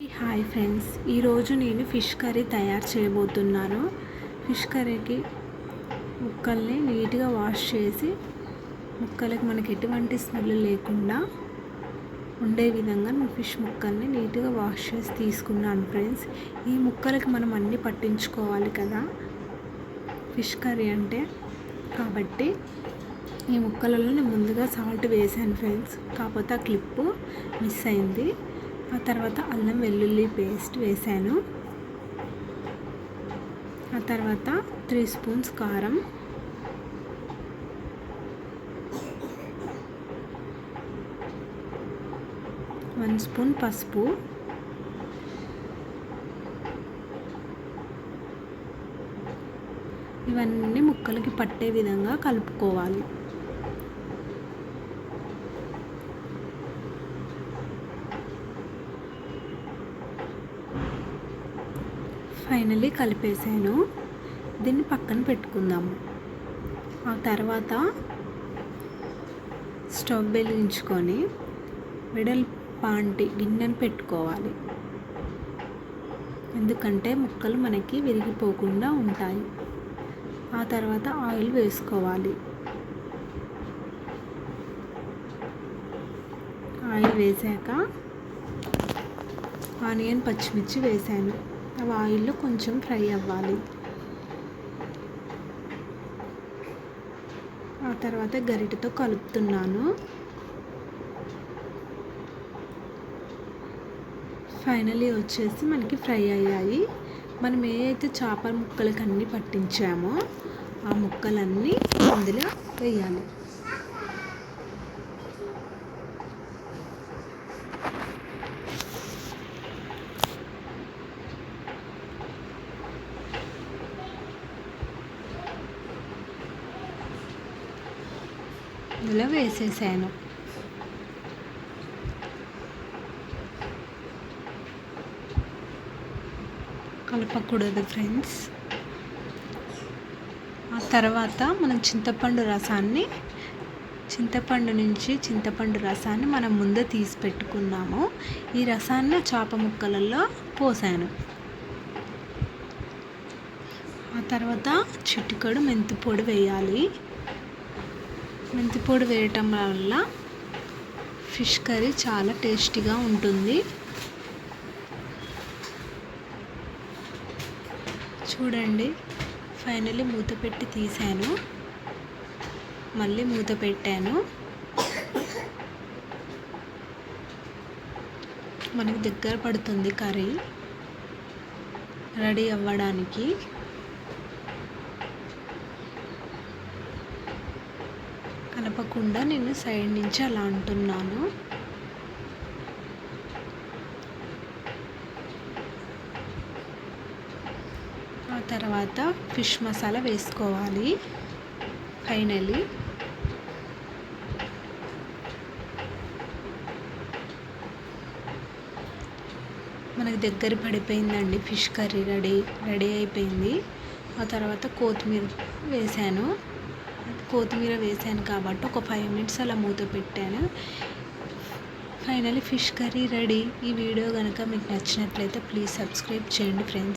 Hi friends, ఈరోజు నేను fish curry తయారు చేయబోతున్నాను. ఫిష్ కర్రీకి ముక్కల్ని నీట్గా వాష్ చేసి ముక్కలకి మనకి ఎటువంటి స్మెల్ లేకుండా ఉండే విధంగా నేను ఫిష్ ముక్కల్ని నీట్గా వాష్ చేసి తీసుకున్నాను. ఫ్రెండ్స్, ఈ ముక్కలకి మనం అన్నీ పట్టించుకోవాలి కదా ఫిష్ కర్రీ అంటే. కాబట్టి ఈ ముక్కలలో నేను ముందుగా సాల్ట్ వేసాను ఫ్రెండ్స్, కాకపోతే ఆ క్లిప్పు మిస్ అయింది. ఆ తర్వాత అల్లం వెల్లుల్లి పేస్ట్ వేసాను. ఆ తర్వాత 3 స్పూన్స్ కారం, 1 స్పూన్ పసుపు, ఇవన్నీ ముక్కలకి పట్టే విధంగా కలుపుకోవాలి. ఫైనల్లీ కలిపేసాను. దీన్ని పక్కన పెట్టుకుందాము. ఆ తర్వాత స్టవ్ వెలిగించుకొని వెడల్పాంటి గిన్నెను పెట్టుకోవాలి, ఎందుకంటే ముక్కలు మనకి విరిగిపోకుండా ఉంటాయి. ఆ తర్వాత ఆయిల్ వేసుకోవాలి. ఆయిల్ వేసాక ఆనియన్, పచ్చిమిర్చి వేసాను. అవి ఆయిల్లో కొంచెం ఫ్రై అవ్వాలి. ఆ తర్వాత గరిటెతో కలుపుతున్నాను. ఫైనల్లీ వచ్చేసి మనకి ఫ్రై అయ్యాయి. మనం ఏ అయితే చేపల ముక్కలకి అన్నీ పట్టించామో ఆ ముక్కలన్నీ అందులో వేయాలి. ఇందులో వేసేసాను. కలపకూడదు ఫ్రెండ్స్. ఆ తర్వాత మనం చింతపండు రసాన్ని మనం ముందే తీసి పెట్టుకున్నాము. ఈ రసాన్ని చేప ముక్కలలో పోసాను. ఆ తర్వాత చిటికెడు మెంతి పొడి వేయాలి. మెంతి పొడి వేయటం వల్ల ఫిష్ కర్రీ చాలా టేస్టీగా ఉంటుంది. చూడండి, ఫైనల్లీ మూత పెట్టి తీసాను. మళ్ళీ మూత పెట్టాను. మనకి దగ్గర పడుతుంది కర్రీ రెడీ అవ్వడానికి. కలపకుండా నేను సైడ్ నుంచి అలా అంటున్నాను. ఆ తర్వాత ఫిష్ మసాలా వేసుకోవాలి. ఫైనల్లీ మనకి దగ్గర పడిపోయిందండి. ఫిష్ కర్రీ రెడీ అయిపోయింది. ఆ తర్వాత కొత్తిమీర వేసాను కాబట్టి ఒక 5 మినిట్స్ అలా మూత పెట్టాను. Finally fish curry ready. ఈ వీడియో కనుక మీకు నచ్చినట్లయితే ప్లీజ్ సబ్స్క్రైబ్ చేయండి ఫ్రెండ్స్.